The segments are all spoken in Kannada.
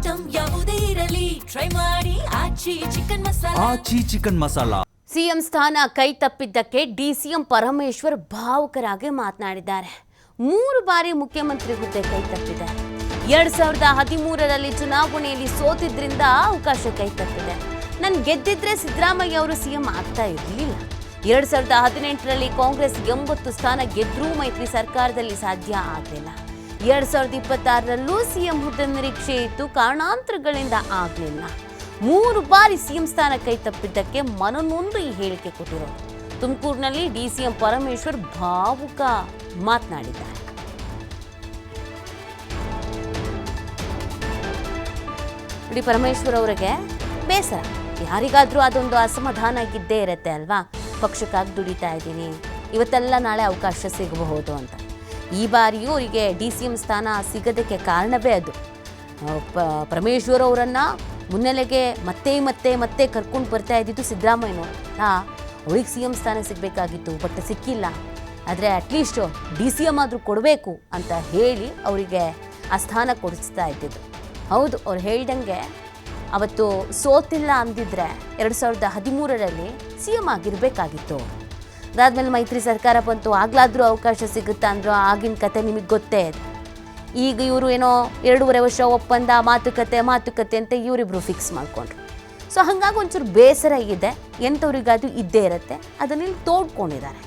ಐಟಂ ಯಾವುದೇ ಇರಲಿ ಟ್ರೈ ಮಾಡಿ ಆಚಿ ಚಿಕನ್ ಮಸಾಲಾ. ಸಿಎಂ ಸ್ಥಾನ ಕೈ ತಪ್ಪಿದ್ದಕ್ಕೆ ಡಿಸಿಎಂ ಪರಮೇಶ್ವರ್ ಭಾವುಕರಾಗಿ ಮಾತನಾಡಿದ್ದಾರೆ. 3 ಬಾರಿ ಮುಖ್ಯಮಂತ್ರಿ ಹುದ್ದೆ ಕೈ ತಪ್ಪಿದೆ. 2013ರಲ್ಲಿ ಚುನಾವಣೆಯಲ್ಲಿ ಸೋತಿದ್ರಿಂದ ಅವಕಾಶ ಕೈ ತಪ್ಪಿದೆ. ನಾನು ಗೆದ್ದಿದ್ರೆ ಸಿದ್ದರಾಮಯ್ಯ ಅವರು ಸಿಎಂ ಆಗ್ತಾ ಇರಲಿಲ್ಲ. 2018ರಲ್ಲಿ ಕಾಂಗ್ರೆಸ್ 80 ಸ್ಥಾನ ಗೆದ್ರೂ ಮೈತ್ರಿ ಸರ್ಕಾರದಲ್ಲಿ ಸಾಧ್ಯ ಆಗಲಿಲ್ಲ. 2026ರಲ್ಲೂ ಸಿಎಂ ಹುದ್ದೆ ನಿರೀಕ್ಷೆ ಇತ್ತು, ಕಾರಣಾಂತರಗಳಿಂದ ಆಗಲಿಲ್ಲ. 3 ಬಾರಿ ಸಿಎಂ ಸ್ಥಾನ ಕೈ ತಪ್ಪಿದ್ದಕ್ಕೆ ಮನನೊಂದು ಈ ಹೇಳಿಕೆ ಕೊಟ್ಟಿರೋದು. ತುಮಕೂರಿನಲ್ಲಿ ಡಿಸಿಎಂ ಪರಮೇಶ್ವರ್ ಭಾವುಕ ಮಾತನಾಡಿದ್ದಾರೆ. ಪರಮೇಶ್ವರ್ ಅವರಿಗೆ ಬೇಸರ, ಯಾರಿಗಾದ್ರೂ ಅದೊಂದು ಅಸಮಾಧಾನ ಇದ್ದೇ ಇರುತ್ತೆ ಅಲ್ವಾ. ಪಕ್ಷಕ್ಕಾಗಿ ದುಡಿತಾ ಇದ್ದೀನಿ, ಇವತ್ತೆಲ್ಲ ನಾಳೆ ಅವಕಾಶ ಸಿಗಬಹುದು ಅಂತ. ಈ ಬಾರಿಯೂ ಅವರಿಗೆ ಡಿಸಿಎಂ ಸ್ಥಾನ ಸಿಗೋದಕ್ಕೆ ಕಾರಣವೇ ಅದು. ಪರಮೇಶ್ವರ್ ಅವರನ್ನು ಮುನ್ನೆಲೆಗೆ ಮತ್ತೆ ಕರ್ಕೊಂಡು ಬರ್ತಾ ಇದ್ದಿದ್ದು ಸಿದ್ದರಾಮಯ್ಯನವರು. ಅವ್ರಿಗೆ ಸಿಎಂ ಸ್ಥಾನ ಸಿಗಬೇಕಾಗಿತ್ತು, ಬಟ್ ಸಿಕ್ಕಿಲ್ಲ. ಆದರೆ ಅಟ್ಲೀಸ್ಟ್ ಡಿಸಿಎಂ ಆದರೂ ಕೊಡಬೇಕು ಅಂತ ಹೇಳಿ ಅವರಿಗೆ ಆ ಸ್ಥಾನ ಕೊಡಿಸ್ತಾ ಇದ್ದಿದ್ದು. ಹೌದು, ಅವ್ರು ಹೇಳ್ದಂಗೆ ಅವತ್ತು ಸೋತಿಲ್ಲ ಅಂದಿದ್ರೆ 2013ರಲ್ಲಿ ಸಿಎಂ ಆಗಿರಬೇಕಾಗಿತ್ತು. ಅದಾದಮೇಲೆ ಮೈತ್ರಿ ಸರ್ಕಾರ ಬಂತು, ಆಗ್ಲಾದರೂ ಅವಕಾಶ ಸಿಗುತ್ತಾ ಅಂದರು. ಆಗಿನ ಕತೆ ನಿಮಗೆ ಗೊತ್ತೇ. ಈಗ ಇವರು ಏನೋ 2.5 ವರ್ಷ ಒಪ್ಪಂದ ಮಾತುಕತೆ ಅಂತ ಇವರಿಬ್ರು ಫಿಕ್ಸ್ ಮಾಡಿಕೊಂಡ್ರು. ಸೊ ಹಾಗಾಗಿ ಒಂಚೂರು ಬೇಸರ ಇದೆ, ಎಂಥವ್ರಿಗಾದ್ರೂ ಇದ್ದೇ ಇರುತ್ತೆ. ಅದನ್ನು ಇಲ್ಲಿ ತೋಡ್ಕೊಂಡಿದ್ದಾರೆ.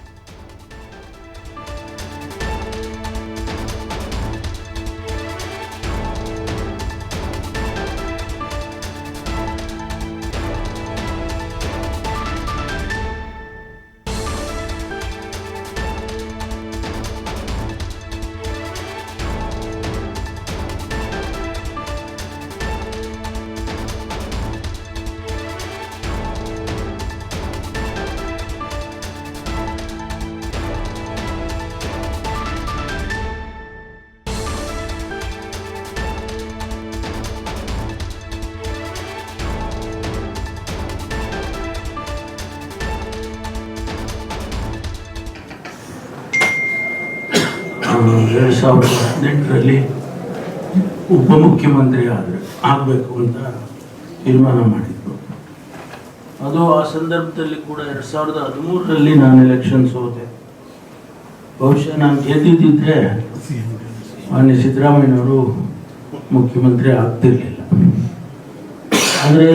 ಎರಡು 2018ರಲ್ಲಿ ಉಪಮುಖ್ಯಮಂತ್ರಿ ಆಗಬೇಕು ಅಂತ ತೀರ್ಮಾನ ಮಾಡಿದ್ರು. ಅದು ಆ ಸಂದರ್ಭದಲ್ಲಿ ಕೂಡ 2013ರಲ್ಲಿ ನಾನು ಎಲೆಕ್ಷನ್ ಸೋತೆ. ಬಹುಶಃ ನಾನು ಗೆದ್ದಿದ್ದರೆ ಮಾನ್ಯ ಸಿದ್ದರಾಮಯ್ಯನವರು ಮುಖ್ಯಮಂತ್ರಿ ಆಗ್ತಿರ್ಲಿಲ್ಲ. ಆದರೆ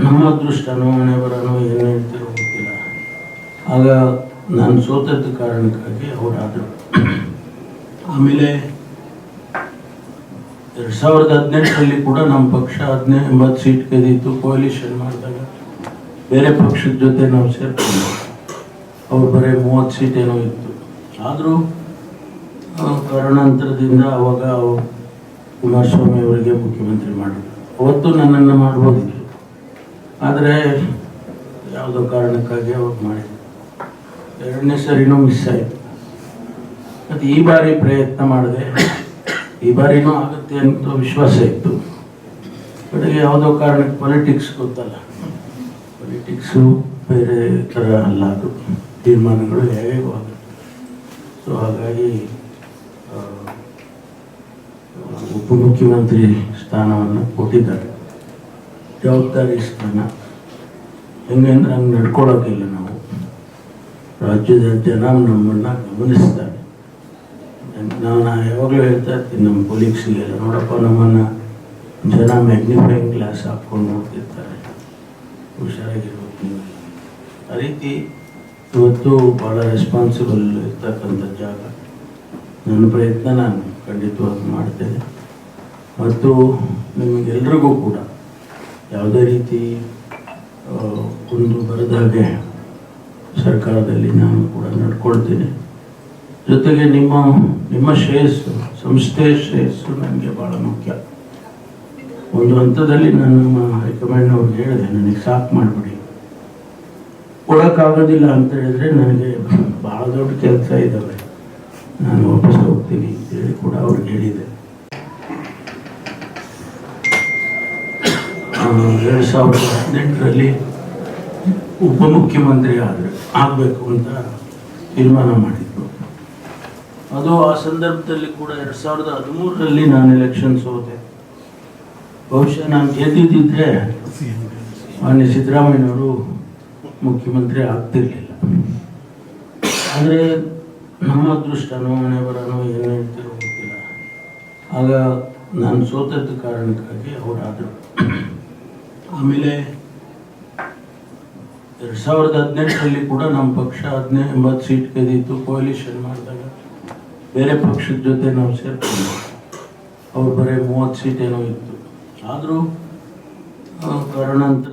ನಮ್ಮ ಅದೃಷ್ಟನೋ ಹಣೆ ಬರೋನೋ ಏನು ಹೇಳ್ತಿರೋ ಗೊತ್ತಿಲ್ಲ. ಆಗ ನಾನು ಸೋತದ ಕಾರಣಕ್ಕಾಗಿ ಅವರಾದರು. ಆಮೇಲೆ 2018ರಲ್ಲಿ ಕೂಡ ನಮ್ಮ ಪಕ್ಷ 80 ಸೀಟ್ ಗೆದ್ದಿತ್ತು. ಕೋalition ಮಾಡಿದಾಗ ಬೇರೆ ಪಕ್ಷದ ಜೊತೆ ನಾವು ಸೇರ್ಕೊಂಡು ಅವ್ರು ಬರೀ 30 ಸೀಟ್ ಏನೋ ಇತ್ತು. ಆದರೂ ಕಾರಣಾಂತರದಿಂದ ಅವಾಗ ಕುಮಾರಸ್ವಾಮಿ ಅವರಿಗೆ ಮುಖ್ಯಮಂತ್ರಿ ಮಾಡಿದ್ರು. ಅವತ್ತು ನನ್ನನ್ನು ಮಾಡ್ಬೋದಿತ್ತು, ಆದರೆ ಯಾವುದೋ ಕಾರಣಕ್ಕಾಗಿ ಅವ್ರು ಮಾಡಿದ್ರು. 2ನೇ ಸರಿನೂ ಮಿಸ್ ಆಯಿತು. ಮತ್ತು ಈ ಬಾರಿ ಪ್ರಯತ್ನ ಮಾಡಿದೆ, ಈ ಬಾರಿನೂ ಆಗುತ್ತೆ ಅಂತ ವಿಶ್ವಾಸ ಇತ್ತು. ಕಡೆಗೆ ಯಾವುದೋ ಕಾರಣಕ್ಕೆ ಪಾಲಿಟಿಕ್ಸ್ ಗೊತ್ತಲ್ಲ, ಪಾಲಿಟಿಕ್ಸು ಬೇರೆ ಥರ ಅಲ್ಲ, ಅದು ತೀರ್ಮಾನಗಳು ಹೇಗೋ ಆಗುತ್ತೆ. ಸೊ ಹಾಗಾಗಿ ಉಪಮುಖ್ಯಮಂತ್ರಿ ಸ್ಥಾನವನ್ನು ಕೊಟ್ಟಿದ್ದಾರೆ. ಜವಾಬ್ದಾರಿ ಸ್ಥಾನ. ಹೆಂಗಂದ್ರೆ ಹಂಗೆ ನಡ್ಕೊಳ್ಳೋಕ್ಕಿಲ್ಲ. ನಾವು ರಾಜ್ಯದ ಜನ ನಮ್ಮನ್ನು ಗಮನಿಸ್ತಾರೆ. ನಾನು ಯಾವಾಗಲೂ ಹೇಳ್ತಾ ಇರ್ತೀನಿ ನಮ್ಮ ಕೊಲೀಗ್ಸಿಗೆಲ್ಲ, ನೋಡಪ್ಪ ನಮ್ಮನ್ನು ಜನ ಮ್ಯಾಗ್ನಿಫೈಯಿಂಗ್ ಗ್ಲಾಸ್ ಹಾಕ್ಕೊಂಡು ನೋಡ್ತಿರ್ತಾರೆ, ಹುಷಾರಾಗಿರ್ಬೇಕು ನೀವು. ಆ ರೀತಿ ಇವತ್ತು ಭಾಳ ರೆಸ್ಪಾನ್ಸಿಬಲ್ ಇರ್ತಕ್ಕಂಥ ಜಾಗ. ನನ್ನ ಪ್ರಯತ್ನ ನಾನು ಖಂಡಿತವಾಗಿ ಮಾಡ್ತೇನೆ. ಮತ್ತು ನಿಮಗೆಲ್ರಿಗೂ ಕೂಡ ಯಾವುದೇ ರೀತಿ ಒಂದು ಬರದಾಗೆ ಸರ್ಕಾರದಲ್ಲಿ ನಾನು ಕೂಡ ನಡ್ಕೊಳ್ತೀನಿ. ಜೊತೆಗೆ ನಿಮ್ಮ ಶ್ರೇಯಸ್ಸು, ಸಂಸ್ಥೆಯ ಶ್ರೇಯಸ್ಸು ನನಗೆ ಭಾಳ ಮುಖ್ಯ. ಒಂದು ಹಂತದಲ್ಲಿ ನಾನು ನಮ್ಮ ಹೈಕಮಾಂಡ್ ಅವ್ರಿಗೆ ಹೇಳಿದೆ, ನನಗೆ ಸಾಕು ಮಾಡಿಬಿಡಿ, ಕೊಡೋಕ್ಕಾಗೋದಿಲ್ಲ ಅಂತ ಹೇಳಿದ್ರೆ ನನಗೆ ಭಾಳ ದೊಡ್ಡ ಕೆಲಸ ಇದ್ದಾವೆ, ನಾನು ವಾಪಸ್ ಹೋಗ್ತೀನಿ ಅಂತೇಳಿ ಕೂಡ ಅವ್ರಿಗೆ ಹೇಳಿದೆ. 2018ರಲ್ಲಿ ಉಪಮುಖ್ಯಮಂತ್ರಿ ಆಗಬೇಕು ಅಂತ ತೀರ್ಮಾನ ಮಾಡಿದ್ರು. ಅದು ಆ ಸಂದರ್ಭದಲ್ಲಿ ಕೂಡ 2013ರಲ್ಲಿ ನಾನು ಎಲೆಕ್ಷನ್ ಸೋತೆ. ಬಹುಶಃ ನಾನು ಗೆದ್ದಿದ್ದಿದ್ರೆ ಮಾನ್ಯ ಸಿದ್ದರಾಮಯ್ಯನವರು ಮುಖ್ಯಮಂತ್ರಿ ಆಗ್ತಿರ್ಲಿಲ್ಲ. ಆದರೆ ನಮ್ಮ ಅದೃಷ್ಟನೋ ಮನೆ ಬರೋನೋ ಏನು ಹೇಳ್ತಿರೋ ಗೊತ್ತಿಲ್ಲ. ಆಗ ನಾನು ಸೋತದ ಕಾರಣಕ್ಕಾಗಿ ಅವರಾದರು. ಆಮೇಲೆ 2018ರಲ್ಲಿ ಕೂಡ ನಮ್ಮ ಪಕ್ಷ 80 ಸೀಟ್ ಗೆದ್ದಿತ್ತು. ಕೋalition ಮಾಡಿದಾಗ ಬೇರೆ ಪಕ್ಷದ ಜೊತೆ ನಾವು ಸೇರ್ಕೊಂಡು ಅವ್ರು ಬರೀ 30 ಸೀಟ್ ಏನೋ ಇತ್ತು. ಆದರೂ ಕಾರಣಾಂತರ